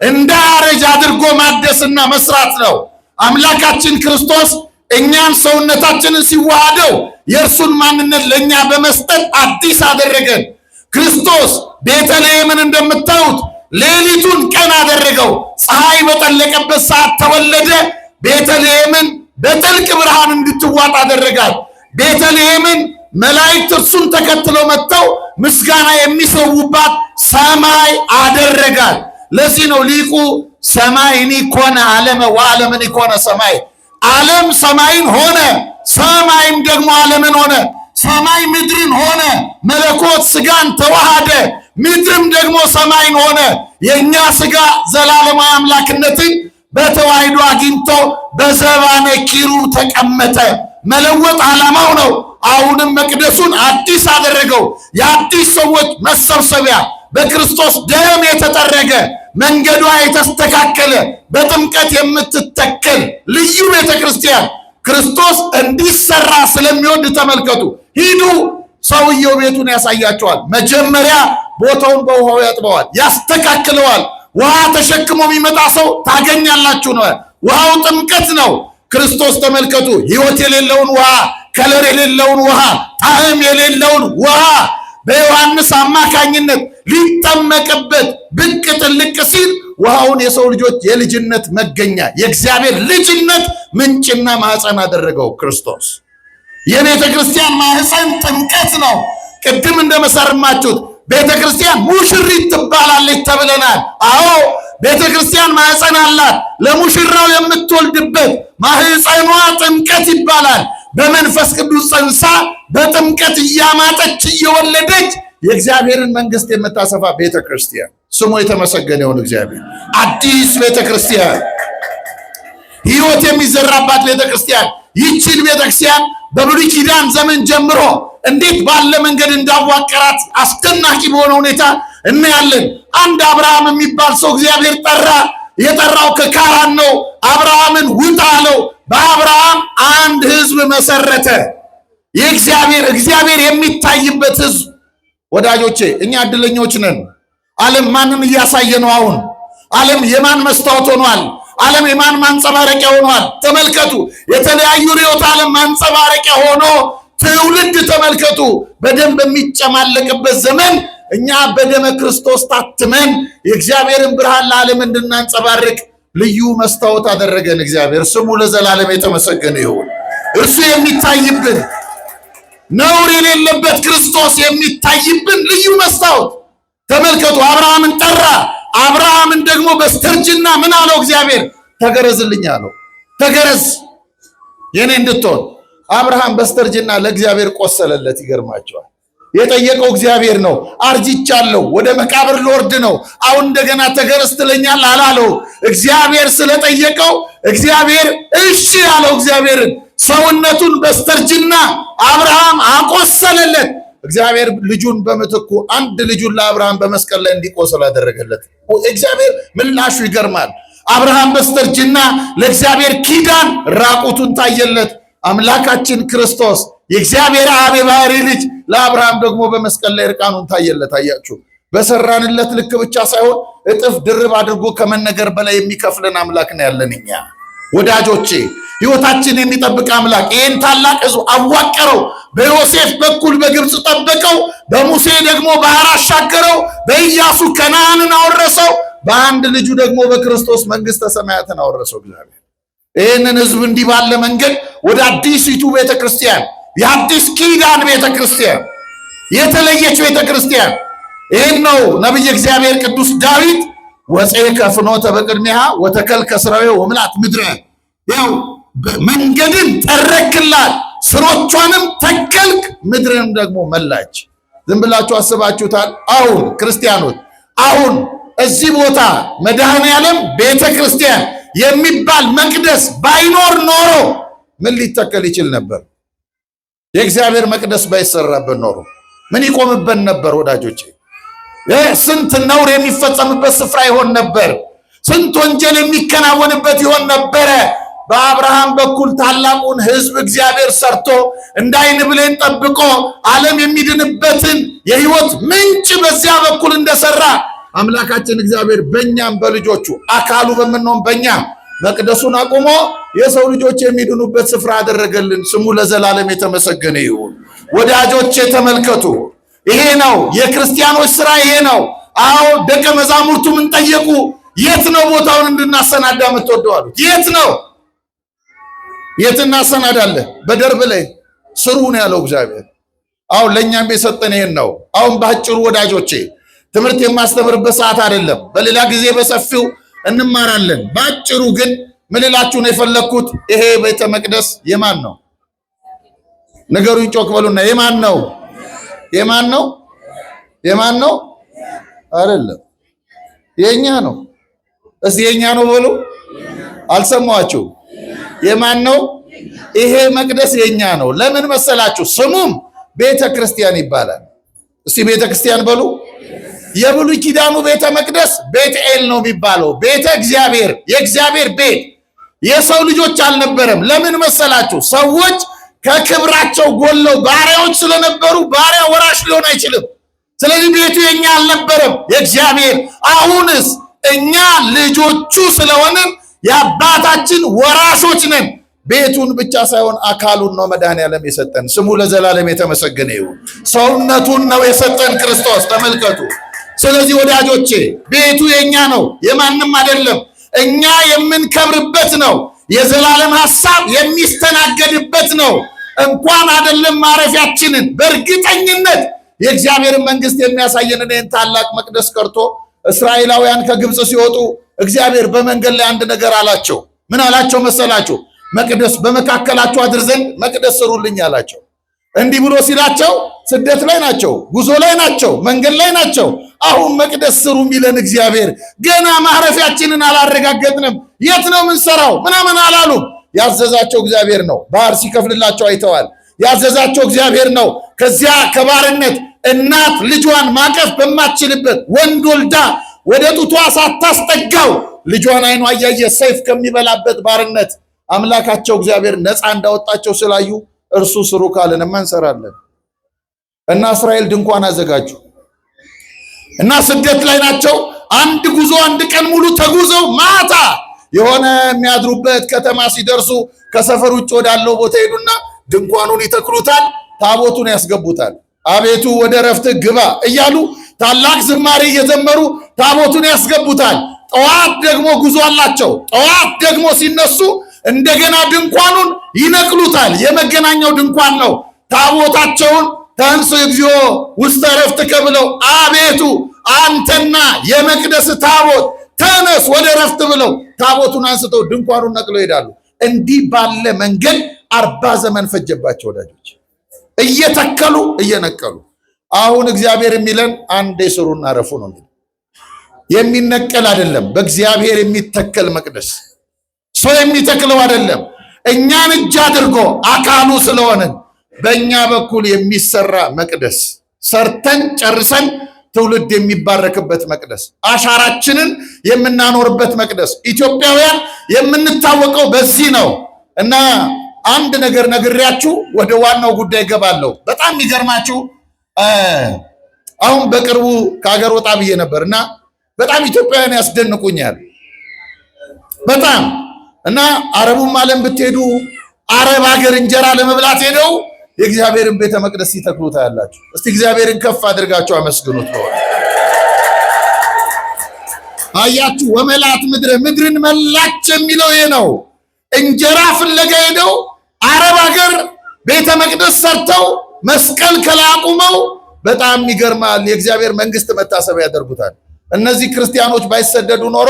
እንዳያረጅ አድርጎ ማደስና መስራት ነው። አምላካችን ክርስቶስ እኛን ሰውነታችንን ሲዋሃደው የእርሱን ማንነት ለእኛ በመስጠት አዲስ አደረገን። ክርስቶስ ቤተልሔምን እንደምታዩት ሌሊቱን ቀን አደረገው። ፀሐይ በጠለቀበት ሰዓት ተወለደ። ቤተልሔምን በጥልቅ ብርሃን እንድትዋጥ አደረጋት። ቤተልሔምን መላእክት እርሱን ተከትለው መጥተው ምስጋና የሚሰውባት ሰማይ አደረጋት። ለዚህ ነው ሊቁ ሰማይኒ ኮነ ዓለመ ወዓለምኒ ኮነ ሰማይ፣ ዓለም ሰማይን ሆነ፣ ሰማይም ደግሞ ዓለምን ሆነ። ሰማይ ምድርን ሆነ፣ መለኮት ስጋን ተዋሃደ፣ ምድርም ደግሞ ሰማይን ሆነ። የእኛ ስጋ ዘላለማዊ አምላክነትን በተዋሂዶ አግኝቶ በዘባነ ኪሩብ ተቀመጠ። መለወጥ ዓላማው ነው። አሁንም መቅደሱን አዲስ አደረገው። የአዲስ ሰዎች መሰብሰቢያ፣ በክርስቶስ ደም የተጠረገ መንገዷ የተስተካከለ በጥምቀት የምትተከል ልዩ ቤተ ክርስቲያን ክርስቶስ እንዲሰራ ስለሚወድ ተመልከቱ። ሂዱ፣ ሰውየው ቤቱን ያሳያቸዋል። መጀመሪያ ቦታውን በውሃው ያጥበዋል፣ ያስተካክለዋል። ውሃ ተሸክሞ የሚመጣ ሰው ታገኛላችሁ ነው። ውሃው ጥምቀት ነው። ክርስቶስ ተመልከቱ፣ ሕይወት የሌለውን ውሃ፣ ከለር የሌለውን ውሃ፣ ጣዕም የሌለውን ውሃ በዮሐንስ አማካኝነት ሊጠመቅበት ብቅ ጥልቅ ሲል ውሃውን የሰው ልጆች የልጅነት መገኛ የእግዚአብሔር ልጅነት ምንጭና ማህፀን አደረገው። ክርስቶስ የቤተ ክርስቲያን ማህፀን ጥምቀት ነው። ቅድም እንደመሰርማችሁት ቤተ ክርስቲያን ሙሽሪት ትባላለች ተብለናል። አዎ ቤተ ክርስቲያን ማህፀን አላት። ለሙሽራው የምትወልድበት ማህፀኗ ጥምቀት ይባላል። በመንፈስ ቅዱስ ጸንሳ በጥምቀት እያማጠች እየወለደች የእግዚአብሔርን መንግስት የምታሰፋ ቤተ ክርስቲያን ስሙ የተመሰገነ ይሁን። እግዚአብሔር አዲስ ቤተ ክርስቲያን፣ ሕይወት የሚዘራባት ቤተ ክርስቲያን። ይህችን ቤተ ክርስቲያን በብሉይ ኪዳን ዘመን ጀምሮ እንዴት ባለ መንገድ እንዳዋቀራት አስደናቂ በሆነ ሁኔታ እናያለን። አንድ አብርሃም የሚባል ሰው እግዚአብሔር ጠራ። የጠራው ከካራን ነው። አብርሃምን ውጣ አለው። በአብርሃም አንድ ህዝብ መሰረተ። እግዚአብሔር የሚታይበት ህዝብ። ወዳጆቼ እኛ እድለኞች ነን። ዓለም ማንን እያሳየ ነው? አሁን ዓለም የማን መስታወት ሆኗል? ዓለም የማን ማንጸባረቂያ ሆኗል? ተመልከቱ። የተለያዩ ርዕዮተ ዓለም ማንጸባረቂያ ሆኖ ትውልድ ተመልከቱ። በደም በሚጨማለቅበት ዘመን እኛ በደመ ክርስቶስ ታትመን የእግዚአብሔርን ብርሃን ለዓለም እንድናንጸባርቅ ልዩ መስታወት አደረገን። እግዚአብሔር ስሙ ለዘላለም የተመሰገነ ይሁን። እርሱ የሚታይብን ነውር የሌለበት ክርስቶስ የሚታይብን ልዩ መስታወት ተመልከቱ። አብርሃምን ጠራ። አብርሃምን ደግሞ በስተርጅና ምን አለው? እግዚአብሔር ተገረዝልኝ አለው። ተገረዝ የኔ እንድትሆን። አብርሃም በስተርጅና ለእግዚአብሔር ቆሰለለት። ይገርማቸዋል። የጠየቀው እግዚአብሔር ነው። አርጅቻለሁ፣ ወደ መቃብር ልወርድ ነው፣ አሁን እንደገና ተገረዝ ትለኛለህ አላለው። እግዚአብሔር ስለጠየቀው እግዚአብሔር እሺ አለው። እግዚአብሔርን ሰውነቱን በስተርጅና አብርሃም አቆሰለለት። እግዚአብሔር ልጁን በምትኩ አንድ ልጁን ለአብርሃም በመስቀል ላይ እንዲቆሰል አደረገለት። እግዚአብሔር ምላሹ ይገርማል። አብርሃም በስተርጅና ለእግዚአብሔር ኪዳን ራቁቱን ታየለት። አምላካችን ክርስቶስ የእግዚአብሔር አብ የባሕርይ ልጅ ለአብርሃም ደግሞ በመስቀል ላይ እርቃኑን ታየለት። አያችሁ፣ በሰራንለት ልክ ብቻ ሳይሆን እጥፍ ድርብ አድርጎ ከመነገር በላይ የሚከፍለን አምላክ ነው ያለን እኛ ወዳጆቼ። ሕይወታችን የሚጠብቅ አምላክ ይህን ታላቅ ሕዝብ አዋቀረው። በዮሴፍ በኩል በግብፅ ጠበቀው፣ በሙሴ ደግሞ ባህር አሻገረው፣ በኢያሱ ከነዓንን አወረሰው፣ በአንድ ልጁ ደግሞ በክርስቶስ መንግሥተ ሰማያትን አወረሰው እግዚአብሔር። ይህንን ሕዝብ እንዲህ ባለ መንገድ ወደ አዲሲቱ ቤተክርስቲያን፣ የአዲስ ኪዳን ቤተክርስቲያን፣ የተለየች ቤተክርስቲያን፣ ይህን ነው ነቢየ እግዚአብሔር ቅዱስ ዳዊት ወፄከ ፍኖተ በቅድሚሃ ወተከልከ ሥራዌ ወምልአት ምድረ፣ ያው መንገድን ጠረክላት ስሮቿንም ተከልክ ምድርንም ደግሞ መላች። ዝም ብላችሁ አስባችሁታል? አሁን ክርስቲያኖች፣ አሁን እዚህ ቦታ መድኃኔ ዓለም ቤተ ክርስቲያን የሚባል መቅደስ ባይኖር ኖሮ ምን ሊተከል ይችል ነበር? የእግዚአብሔር መቅደስ ባይሰራበት ኖሮ ምን ይቆምበት ነበር? ወዳጆቼ ስንት ነውር የሚፈጸምበት ስፍራ ይሆን ነበር። ስንት ወንጀል የሚከናወንበት ይሆን ነበረ። በአብርሃም በኩል ታላቁን ሕዝብ እግዚአብሔር ሰርቶ እንደ ዓይን ብሌን ጠብቆ ዓለም የሚድንበትን የሕይወት ምንጭ በዚያ በኩል እንደሰራ አምላካችን እግዚአብሔር በእኛም በልጆቹ አካሉ በምንሆን በእኛ መቅደሱን አቁሞ የሰው ልጆች የሚድኑበት ስፍራ አደረገልን። ስሙ ለዘላለም የተመሰገነ ይሁን። ወዳጆቼ ተመልከቱ፣ ይሄ ነው የክርስቲያኖች ስራ፣ ይሄ ነው። አዎ ደቀ መዛሙርቱ ምን ጠየቁ? የት ነው ቦታውን እንድናሰናዳ የምትወደው አሉት። የት ነው? የት እናሰናዳለን? በደርብ ላይ ስሩ ነው ያለው እግዚአብሔር። አሁን ለእኛም የሰጠን ይሄን ነው። አሁን ባጭሩ ወዳጆቼ ትምህርት የማስተምርበት ሰዓት አይደለም። በሌላ ጊዜ በሰፊው እንማራለን። ባጭሩ ግን ምን እላችሁ ነው የፈለግኩት? ይሄ ቤተ መቅደስ የማን ነው? ነገሩን ጮክ በሉና የማን ነው? የማን ነው? የማን ነው? አይደለም የኛ ነው። እስቲ የኛ ነው በሉ። አልሰማችሁ? የማን ነው? ይሄ መቅደስ የኛ ነው። ለምን መሰላችሁ? ስሙም ቤተ ክርስቲያን ይባላል። እስቲ ቤተ ክርስቲያን በሉ። የብሉይ ኪዳኑ ቤተ መቅደስ ቤትኤል ነው የሚባለው። ቤተ እግዚአብሔር፣ የእግዚአብሔር ቤት የሰው ልጆች አልነበረም። ለምን መሰላችሁ? ሰዎች ከክብራቸው ጎለው ባሪያዎች ስለነበሩ ባሪያ ወራሽ ሊሆን አይችልም። ስለዚህ ቤቱ የኛ አልነበረም፣ የእግዚአብሔር። አሁንስ እኛ ልጆቹ ስለሆንን የአባታችን ወራሾች ነን። ቤቱን ብቻ ሳይሆን አካሉን ነው መድኃኔዓለም የሰጠን። ስሙ ለዘላለም የተመሰገነ ይሁን። ሰውነቱን ነው የሰጠን ክርስቶስ። ተመልከቱ። ስለዚህ ወዳጆቼ ቤቱ የኛ ነው፣ የማንም አይደለም። እኛ የምንከብርበት ነው። የዘላለም ሐሳብ የሚስተናገድበት ነው። እንኳን አይደለም ማረፊያችንን በእርግጠኝነት የእግዚአብሔርን መንግስት የሚያሳየንን ይህን ታላቅ መቅደስ ቀርቶ እስራኤላውያን ከግብፅ ሲወጡ እግዚአብሔር በመንገድ ላይ አንድ ነገር አላቸው። ምን አላቸው መሰላችሁ? መቅደስ በመካከላችሁ አድር ዘንድ መቅደስ ስሩልኝ አላቸው። እንዲህ ብሎ ሲላቸው ስደት ላይ ናቸው፣ ጉዞ ላይ ናቸው፣ መንገድ ላይ ናቸው። አሁን መቅደስ ስሩ የሚለን እግዚአብሔር ገና ማረፊያችንን አላረጋገጥንም። የት ነው የምንሰራው ምናምን አላሉም። ያዘዛቸው እግዚአብሔር ነው። ባህር ሲከፍልላቸው አይተዋል። ያዘዛቸው እግዚአብሔር ነው። ከዚያ ከባርነት እናት ልጇን ማቀፍ በማትችልበት ወንድ ወልዳ ወደ ጡቷ ሳታስጠጋው ልጇን አይኗ እያየ ሰይፍ ከሚበላበት ባርነት አምላካቸው እግዚአብሔር ነፃ እንዳወጣቸው ስላዩ እርሱ ስሩ ካለንማ እንሰራለን። እና እስራኤል ድንኳን አዘጋጁ እና ስደት ላይ ናቸው። አንድ ጉዞ አንድ ቀን ሙሉ ተጉዘው ማታ የሆነ የሚያድሩበት ከተማ ሲደርሱ ከሰፈር ውጭ ወዳለው ቦታ ሄዱና ድንኳኑን ይተክሉታል፣ ታቦቱን ያስገቡታል። አቤቱ ወደ ረፍት ግባ እያሉ ታላቅ ዝማሬ እየዘመሩ ታቦቱን ያስገቡታል። ጠዋት ደግሞ ጉዞ አላቸው። ጠዋት ደግሞ ሲነሱ እንደገና ድንኳኑን ይነቅሉታል። የመገናኛው ድንኳን ነው። ታቦታቸውን ተንሥ እግዚኦ ውስተ ዕረፍትከ ብለው አቤቱ አንተና የመቅደስ ታቦት ተነስ ወደ ዕረፍት ብለው ታቦቱን አንስተው ድንኳኑን ነቅለው ይሄዳሉ። እንዲህ ባለ መንገድ 40 ዘመን ፈጀባቸው ወዳጆች፣ እየተከሉ እየነቀሉ። አሁን እግዚአብሔር የሚለን አንዴ ስሩና ረፉ ነው የሚለው። የሚነቀል አይደለም፣ በእግዚአብሔር የሚተከል መቅደስ፣ ሰው የሚተክለው አይደለም። እኛን እጅ አድርጎ አካሉ ስለሆነን በእኛ በኩል የሚሰራ መቅደስ፣ ሰርተን ጨርሰን ትውልድ የሚባረክበት መቅደስ፣ አሻራችንን የምናኖርበት መቅደስ። ኢትዮጵያውያን የምንታወቀው በዚህ ነው። እና አንድ ነገር ነግሬያችሁ ወደ ዋናው ጉዳይ ገባለሁ። በጣም የሚገርማችሁ አሁን በቅርቡ ከሀገር ወጣ ብዬ ነበርና በጣም ኢትዮጵያውያን ያስደንቁኛል በጣም እና አረቡም ዓለም ብትሄዱ አረብ ሀገር እንጀራ ለመብላት ሄደው የእግዚአብሔርን ቤተ መቅደስ ሲተክሉት ያላችሁ። እስቲ እግዚአብሔርን ከፍ አድርጋችሁ አመስግኑት ነው። አያችሁ ወመላት ምድርን መላች የሚለው ይሄ ነው። እንጀራ ፍለጋ ሄደው አረብ ሀገር ቤተ መቅደስ ሰርተው መስቀል ከላይ አቁመው በጣም ይገርማል። የእግዚአብሔር መንግስት መታሰቢያ ያደርጉታል። እነዚህ ክርስቲያኖች ባይሰደዱ ኖሮ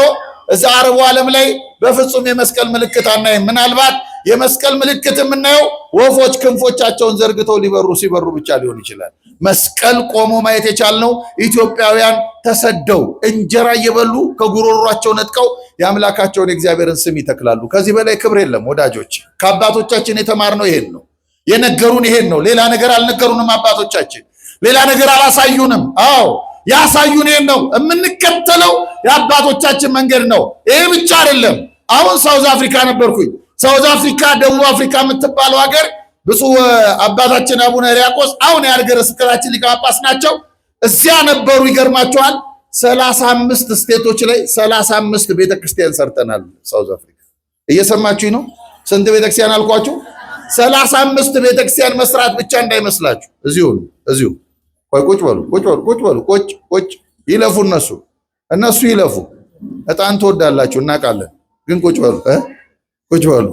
እዛ አረቡ ዓለም ላይ በፍጹም የመስቀል ምልክት አናይም። ምናልባት የመስቀል ምልክት የምናየው ወፎች ክንፎቻቸውን ዘርግተው ሲበሩ ብቻ ሊሆን ይችላል። መስቀል ቆሞ ማየት የቻልነው ኢትዮጵያውያን ተሰደው እንጀራ እየበሉ ከጉሮሯቸው ነጥቀው የአምላካቸውን የእግዚአብሔርን ስም ይተክላሉ። ከዚህ በላይ ክብር የለም ወዳጆች። ከአባቶቻችን የተማርነው ይሄን ነው፣ የነገሩን ይሄን ነው። ሌላ ነገር አልነገሩንም አባቶቻችን፣ ሌላ ነገር አላሳዩንም። አዎ ያሳዩን ይሄን ነው። የምንከተለው የአባቶቻችን መንገድ ነው። ይሄ ብቻ አይደለም። አሁን ሳውዝ አፍሪካ ነበርኩኝ። ሳውዝ አፍሪካ ደቡብ አፍሪካ የምትባለው ሀገር ብፁዕ አባታችን አቡነ ሕርያቆስ አሁን የሀገረ ስብከታችን ሊቀ ጳጳስ ናቸው። እዚያ ነበሩ። ይገርማቸዋል። 35 ስቴቶች ላይ 35 ቤተክርስቲያን ሰርተናል። ሳውዝ አፍሪካ እየሰማችሁኝ ነው? ስንት ቤተክርስቲያን አልኳችሁ? 35 ቤተክርስቲያን መስራት ብቻ እንዳይመስላችሁ። እዚሁ ቆይ ቁጭ በሉ ቁጭ ይለፉ። እነሱ ይለፉ። እጣን ትወዳላችሁ እናውቃለን፣ ግን ቁጭ በሉ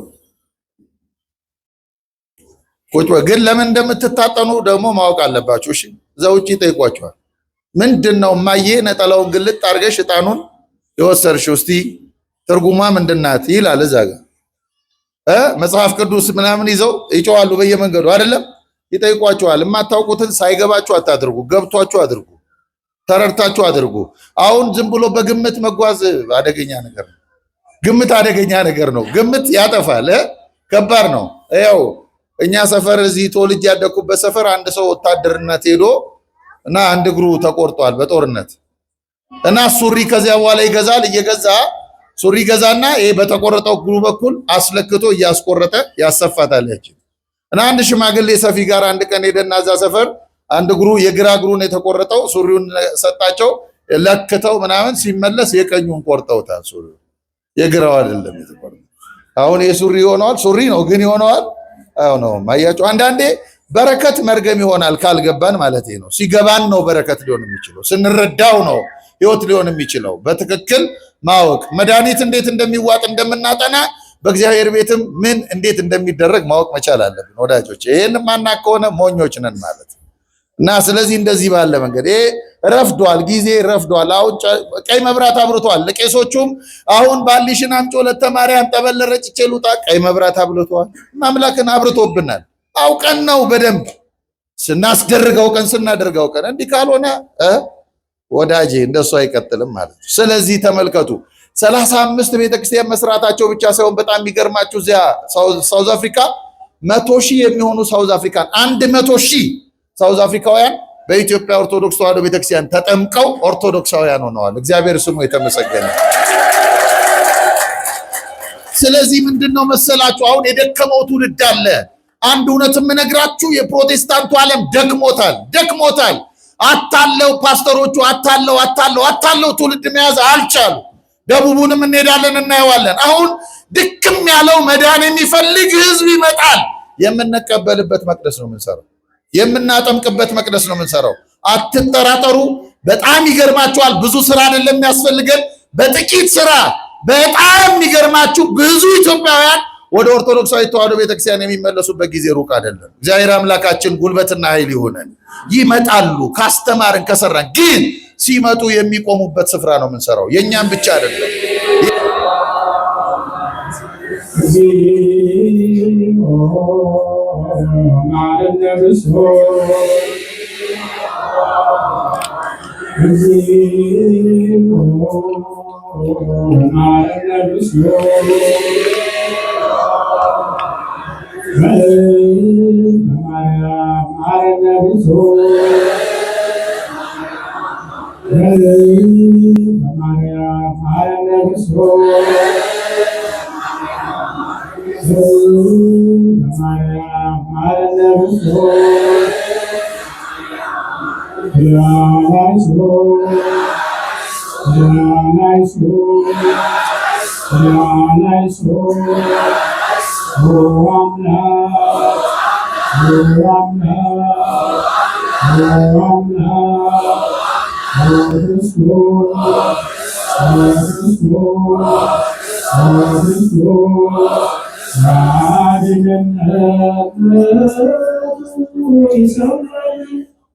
ግን ለምን እንደምትታጠኑ ደግሞ ማወቅ አለባችሁ። እሺ እዛ ውጪ ይጠይቋችኋል። ምንድነው እማዬ ነጠላውን ግልጥ አድርገሽ እጣኑን የወሰርሽው? እስቲ ትርጉሟ ምንድናት ይላል እዛ ጋር መጽሐፍ ቅዱስ ምናምን ይዘው ይጮዋሉ በየመንገዱ አይደለም፣ ይጠይቋችኋል። የማታውቁትን ሳይገባችሁ አታድርጉ፣ ገብቷችሁ አድርጉ፣ ተረድታችሁ አድርጉ። አሁን ዝም ብሎ በግምት መጓዝ አደገኛ ነገር ነው። ግምት አደገኛ ነገር ነው። ግምት ያጠፋል። ከባድ ነው። ያው እኛ ሰፈር እዚህ ተወልጄ ያደኩበት ሰፈር አንድ ሰው ወታደርነት ሄዶ እና አንድ እግሩ ተቆርጧል በጦርነት እና ሱሪ ከዚያ በኋላ ይገዛል። እየገዛ ሱሪ ገዛና ይሄ በተቆረጠው እግሩ በኩል አስለክቶ እያስቆረጠ ያሰፋታል ያቺ እና አንድ ሽማግሌ ሰፊ ጋር አንድ ቀን ሄደና እዛ ሰፈር አንድ እግሩ የግራ እግሩን የተቆረጠው ሱሪውን ሰጣቸው ለክተው ምናምን ሲመለስ የቀኙን ቆርጠውታል። ሱሪው የግራው አይደለም የተቆረጠው። አሁን የሱሪ ሆነዋል። ሱሪ ነው ግን ይሆነዋል። አዎ ነው ማያችሁ። አንዳንዴ በረከት መርገም ይሆናል ካልገባን ማለት ነው። ሲገባን ነው በረከት ሊሆን የሚችለው። ስንረዳው ነው ህይወት ሊሆን የሚችለው። በትክክል ማወቅ መድኃኒት እንዴት እንደሚዋጥ እንደምናጠና በእግዚአብሔር ቤትም ምን እንዴት እንደሚደረግ ማወቅ መቻል አለብን ወዳጆች። ይሄን ማናቅ ከሆነ ሞኞች ነን ማለት እና ስለዚህ እንደዚህ ባለ መንገድ ይሄ ረፍዷል፣ ጊዜ ረፍዷል። አሁን ቀይ መብራት አብርቷል። ለቄሶቹም አሁን ባሊሽን አምጪ ወለተ ማርያም ጠበል ረጭቼ ልውጣ፣ ቀይ መብራት አብርቷል። አምላክን አብርቶብናል። አውቀን ነው በደንብ ስናስደርገው ቀን ስናደርገው ቀን። እንዲህ ካልሆነ ወዳጄ እንደሱ አይቀጥልም ማለት ነው። ስለዚህ ተመልከቱ 35 ቤተክርስቲያን መስራታቸው ብቻ ሳይሆን በጣም የሚገርማችሁ እዚያ ሳውዝ አፍሪካ 100,000 የሚሆኑ ሳውዝ አፍሪካን 100,000 ሳውዝ አፍሪካውያን በኢትዮጵያ ኦርቶዶክስ ተዋሕዶ ቤተክርስቲያን ተጠምቀው ኦርቶዶክሳውያን ሆነዋል። እግዚአብሔር ስሙ የተመሰገነ። ስለዚህ ምንድነው መሰላችሁ አሁን የደከመው ትውልድ አለ። አንድ እውነት የምነግራችሁ የፕሮቴስታንቱ ዓለም ደክሞታል። አታለው ፓስተሮቹ አታለው ትውልድ መያዝ አልቻሉ። ደቡቡንም እንሄዳለን እናየዋለን። አሁን ድክም ያለው መዳን የሚፈልግ ህዝብ ይመጣል። የምንቀበልበት መቅደስ ነው የምንሰራው፣ የምናጠምቅበት መቅደስ ነው የምንሰራው። አትጠራጠሩ። በጣም ይገርማችኋል። ብዙ ስራ አይደለም የሚያስፈልገን፣ በጥቂት ስራ በጣም የሚገርማችሁ ብዙ ኢትዮጵያውያን ወደ ኦርቶዶክሳዊ ተዋሕዶ ቤተክርስቲያን የሚመለሱበት ጊዜ ሩቅ አይደለም። እግዚአብሔር አምላካችን ጉልበትና ኃይል ይሆነን። ይመጣሉ ካስተማርን ከሰራን። ግን ሲመጡ የሚቆሙበት ስፍራ ነው የምንሰራው፣ የኛም ብቻ አይደለም።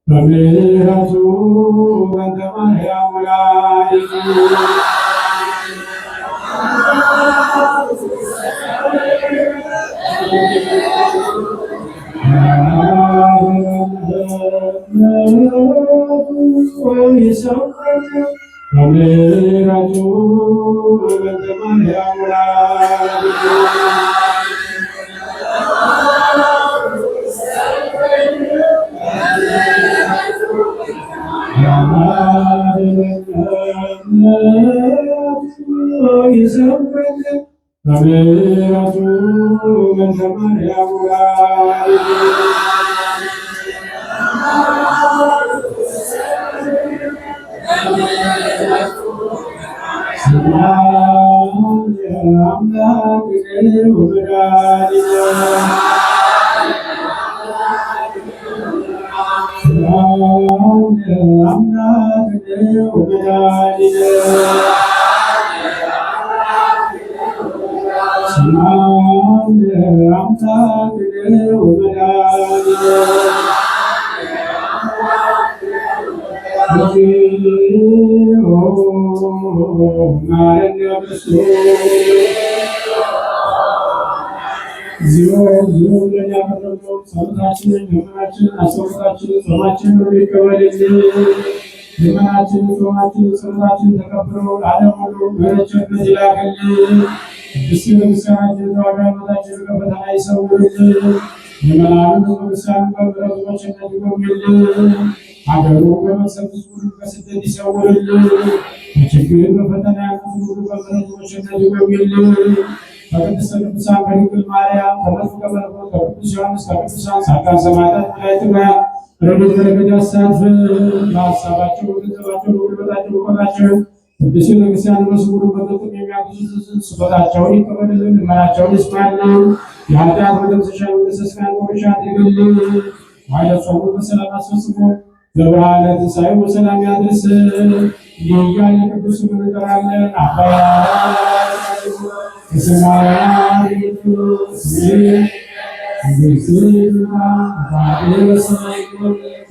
በምሕረቱ በእንተ ማርያም ወላዲቱ በምሕረቱ በእንተ ማርያም ወላዲቱ በምሕረቱ በእንተ ማርያም ወላዲቱ ሀገሩ በመቅሰፍት ሁሉ በስደት ይሰውርልን። በችግር በፈተና ያሉት ሁሉ በምሕረቱ ይጎብኝልን። በቅድስተ ቅዱሳን በድንግል ማርያም ከመጥምቀ መለኮት ከቅዱስ ዮሐንስ ከቅዱሳን ጻድቃን ሰማዕታት መላእክት ጋር ረድኤት በረከት ያሳትፈን። በሀሳባቸው በገንዘባቸው በጉልበታቸው በእውቀታቸው ቅዱስ ቤተክርስቲያን በስውር በግልጥ የሚያግዙትን ስጦታቸውን ይቀበልልን። ልመናቸውን ይስማልን። የኃጢአት መደምሰሻ መንግሥተ ሰማያት መውረሻ አድርግልን። ኃይለ ጾሙን በሰላም አስፈጽሞ ለብርሃነ ትንሣኤው በሰላም ያድርሰን። እያልን ቅዱስ ስሙን እንጠራለን። አባታችን በሰማያት የምትኖር ስምህ ይቀደስ ፈቃድህ በሰማይ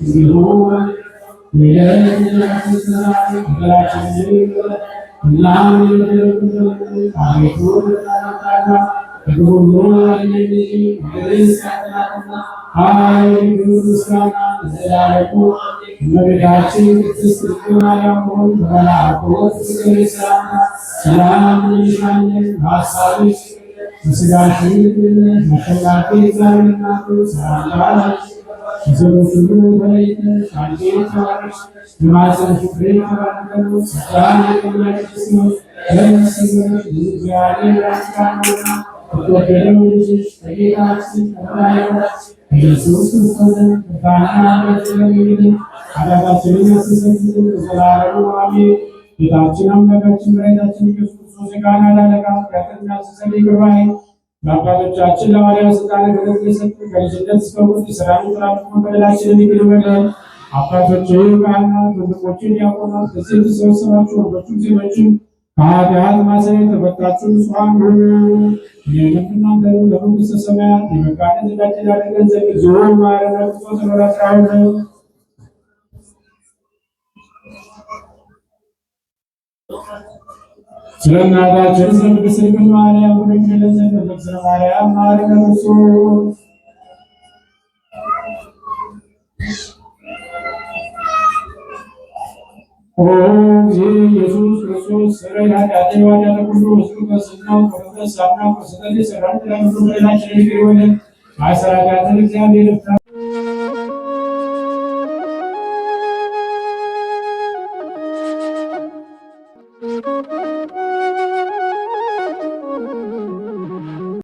እንደሆነች የዕለት እንጀራችንን ስጠን ዛሬ እኛም የበደሉንን አቤቱ እንዳንጠላ ከክፉ አድነን እንጂ ኃይል ምስጋና ለዘላለሙ እመቤታችን ቅድስት ድንግል ማርያም ሆይ በመልአኩ ሰላምታ ሰላም እንልሻለን። በሐሳብሽ በሥጋሽም አሸናፊ እግዚአብሔር እናቱ ሰላምታ ከሴቶች ሁሉ ተለይተሽ አንቺ የተባረክሽ የማኅፀንሽ ፍሬ የተባረከ ነው። ጸጋን የተመላሽ ነው በመስመር እግዚአብሔር ያስካነውና የተወደደው ልጅሽ ከጌታችን ከመድኃኒታችን ኢየሱስ ክርስቶስ ከታና በትለሚልን ኃጢአታችንን ያስተሰርይልን ለዘላለሙ አሜን። ጌታችን አምላካችን መድኃኒታችን ኢየሱስ ክርስቶስ የካህናት አለቃ ኃጢአትን ያስተሰርይ ይቅር ባይ ለአባቶቻችን ለሐዋርያት ሥልጣነ ክህነት የሰጠን ከልጅነት እስከ እውቀት የሠራነውን ሥራ በደላችንን ይቅር ይበለን። አባቶች ካህናት፣ ወንድሞች ዲያቆናት፣ ከዚህ የተሰበሰባችሁ ወንዶችም ሴቶችም ከኃጢአት ማሰሪያ የተፈታችሁ ንጹሐን ሁኑ። እኔንም እናንተንም ለመንግሥተ ሰማያት የበቃን የተዘጋጀን ያደርገን ዘንድ እግዚኦ መሐረነ ክርስቶስ ተመላክራውን ስለ እናታችን ስለ ቅድስት ድንግል ማርያም ወደሚለን ዘንድ በእግዝእትነ ማርያም መሐረነ ክርስቶስ ኦ እግዚእ ኢየሱስ ክርስቶስ ስረይ ኃጢአቴ ወኃጢአተ ኩሉ ሕዝብ በስናው ቆረጠ ሳና ቆሰጠ ሰራን ለምሩ በላችን ይቅር ይበለን። ማሰራታትን እግዚአብሔር